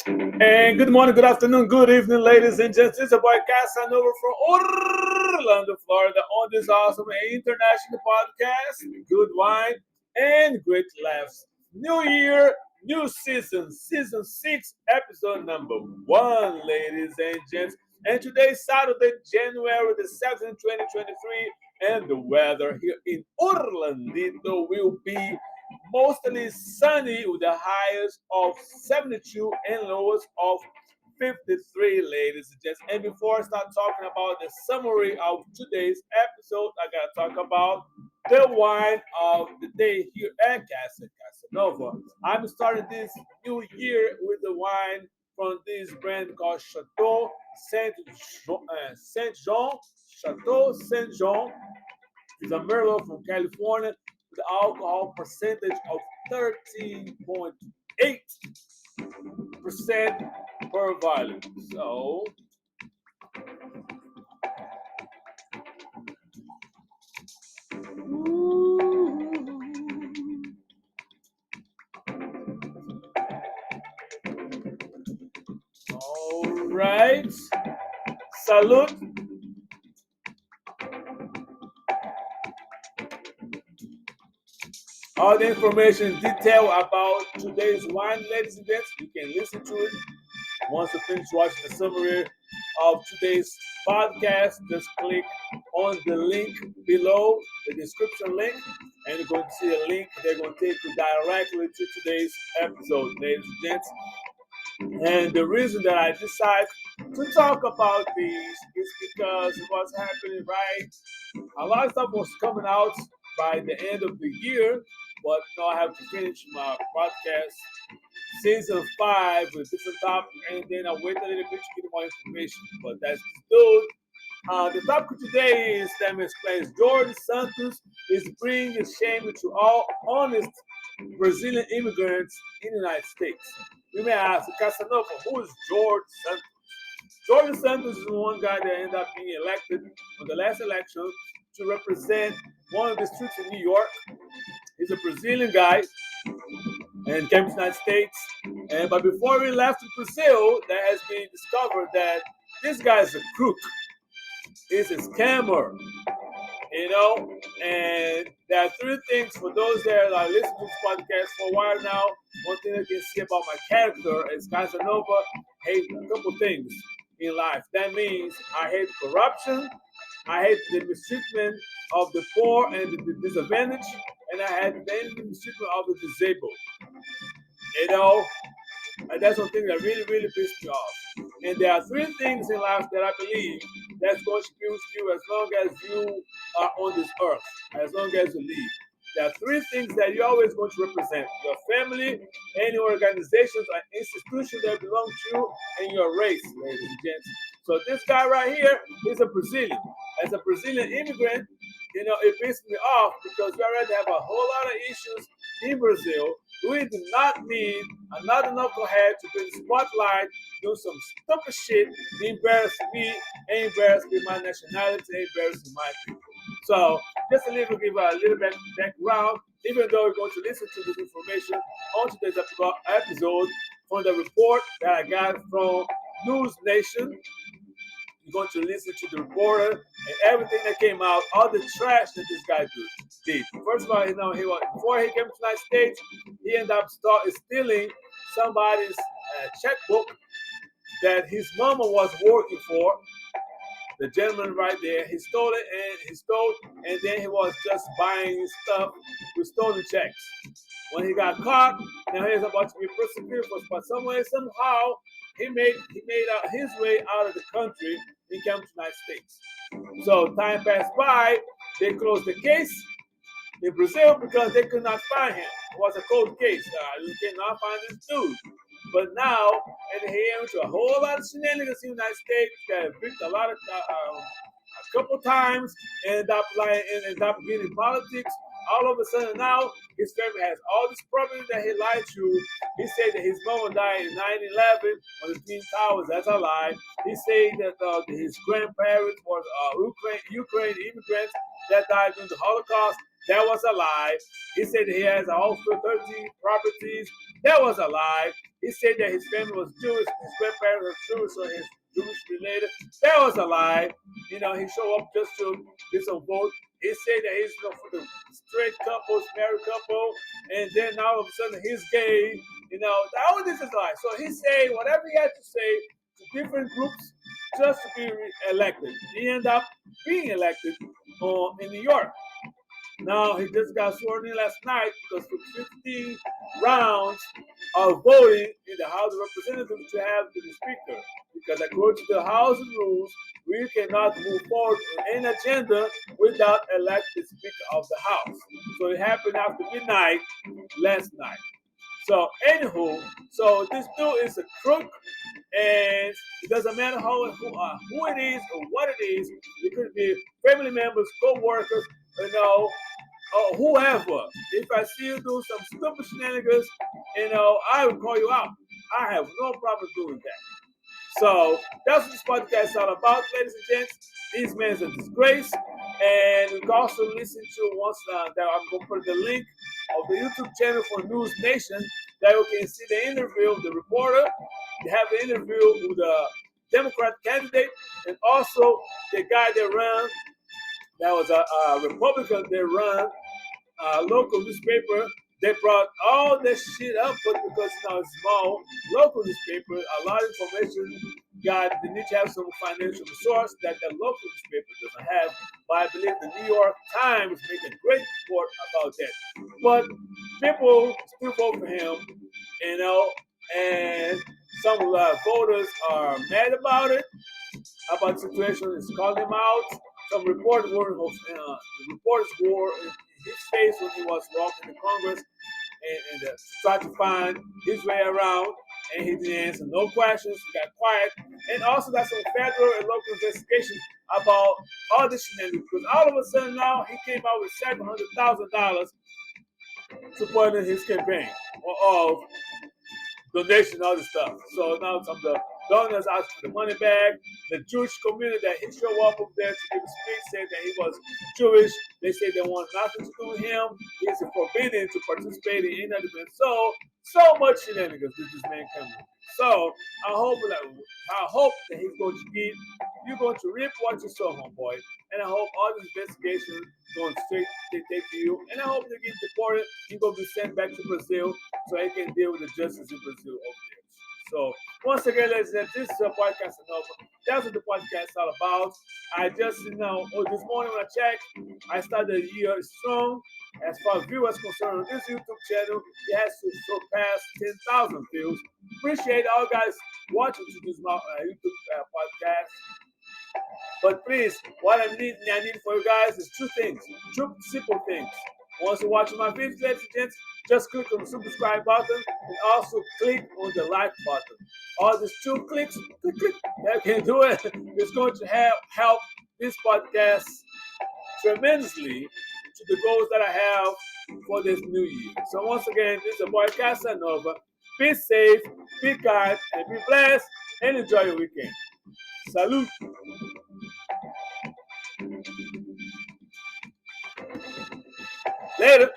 And good morning, good afternoon, good evening, ladies and gents. It's a boy Casanova from Orlando, Florida, on this awesome international podcast. Good wine and great laughs. New year, new season, season 6, episode number 1, ladies and gents. And today, Saturday, January the 7th, 2023, and the weather here in Orlando will be mostly sunny with the highest of 72 and lowest of 53, ladies and gents. And before I start talking about the summary of today's episode, I gotta talk about the wine of the day here at Casa Casanova. I'm starting this new year with the wine from this brand called Saint Jean, Chateau Saint Jean. It's a Merlot from California with an alcohol percentage of 13.8% per volume. So, all right. Salute. All the information in detail about today's wine, ladies and gents, you can listen to it. Once you finish watching the summary of today's podcast, just click on the link below, the description link, and you're going to see a link. They're going to take you directly to today's episode, ladies and gents. And the reason that I decided to talk about these is because what's happening right. A lot of stuff was coming out by the end of the year, but now I have to finish my podcast season 5 with different topics, and then I wait a little bit to get more information. But that's good. The topic today is, let me explain, George Santos is bringing shame to all honest Brazilian immigrants in the United States. You may ask, Casanova, who is George Santos? George Santos is one guy that ended up being elected on the last election to represent one of the streets in New York. He's a Brazilian guy and came to the United States. But before he left Brazil, that has been discovered that this guy is a crook. He's a scammer, you know. And there are three things for those that are listening to this podcast for a while now. One thing I can see about my character is Casanova hates a couple things in life. That means I hate corruption, I hate the mistreatment of the poor and the disadvantaged, and I hate the mistreatment of the disabled. You know, and that's one thing that really, really pissed me off. And there are three things in life that I believe that's going to be with you as long as you are on this earth, as long as you live. There are three things that you're always going to represent: your family, any organizations or institution that belong to you, and your race, ladies and gents. So this guy right here is a Brazilian. As a Brazilian immigrant, you know, it pisses me off because we already have a whole lot of issues in Brazil. We do not need another knucklehead to be in the spotlight, do some stupid shit, embarrassing me, embarrassing my nationality, embarrassing my people. So, just a little give a little bit background, even though we're going to listen to this information on today's episode from the report that I got from NewsNation. You're going to listen to the reporter and everything that came out, all the trash that this guy did. First of all, you know, before he came to the United States, he ended up stealing somebody's checkbook that his mama was working for. The gentleman right there, he stole it and then he was just buying stuff with stolen checks. When he got caught, now he's about to be prosecuted but somehow he made his way out of the country. He came to the United States. So time passed by, they closed the case in Brazil because they could not find him. It was a cold case. You cannot find this dude. But now, and he went to a whole lot of shenanigans in the United States, got picked a lot of, a couple times, ended up getting in politics. All of a sudden now, his family has all this property that he lied to. He said that his mama died in 9/11 on the Twin Towers. That's a lie. He said that his grandparents were Ukraine immigrants that died during the Holocaust. That was a lie. He said he has also 13 properties. That was a lie. He said that his family was Jewish, his grandparents were Jewish, so he's Jewish related. That was a lie. He showed up just to get some vote. He said that he's for the straight couples, married couple, and then all of a sudden he's gay. All this is a lie. So he said whatever he had to say to different groups just to be elected. He ended up being elected in New York. Now, he just got sworn in last night because for 15 rounds of voting in the House of Representatives to have the Speaker. Because according to the House rules, we cannot move forward on any agenda without electing the Speaker of the House. So it happened after midnight last night. So, anywho, so this dude is a crook, and it doesn't matter who it is or what it is. It could be family members, co-workers, or whoever. If I see you do some stupid shenanigans, I will call you out. I have no problem doing that. So that's what this podcast is all about, ladies and gents. This man is a disgrace. And you can also listen to once that I'm going to put the link of the YouTube channel for NewsNation that you can see the interview of the reporter. They have the interview with the Democrat candidate and also the guy that ran, that was a Republican that ran local newspaper. They brought all this shit up, but because it's small local newspaper, a lot of information they need to have some financial resource that the local newspaper doesn't have. But I believe the New York Times made a great report about that. But people still vote for him, and some voters are mad about it, about the situation. Is calling him out. Some reporters were in his face when he was walking in Congress and tried to find his way around, and he didn't answer no questions. He got quiet, and also got some federal and local investigation about all this shenanigans. Because all of a sudden now he came out with $700,000 supporting his campaign of donation, all this stuff. So now some of the donors asked for the money back. The Jewish community that he showed up there to give a speech said that he was Jewish. They said they want nothing to do with him. He's forbidden to participate in any other event. So much shenanigans did this man come with. So I hope that he's going to get, you're going to reap what you sow, homeboy. And I hope all this investigation going straight they take to you. And I hope they get deported. He's going to be sent back to Brazil so he can deal with the justice in Brazil over there. So once again, ladies and gentlemen, this is a podcast over. That's what the podcast is all about. I just this morning when I checked, I started the year strong. As far as viewers concerned, on this YouTube channel, it has to surpass 10,000 views. Appreciate all guys watching to this YouTube podcast. But please, what I need for you guys is two things, two simple things. Once you watch my videos, ladies and gents, just click on the subscribe button and also click on the like button. All these two clicks, click, that can do it. It's going to help this podcast tremendously to the goals that I have for this new year. So once again, this is a boy Casanova. Be safe, be kind, and be blessed, and enjoy your weekend. Salute. Later.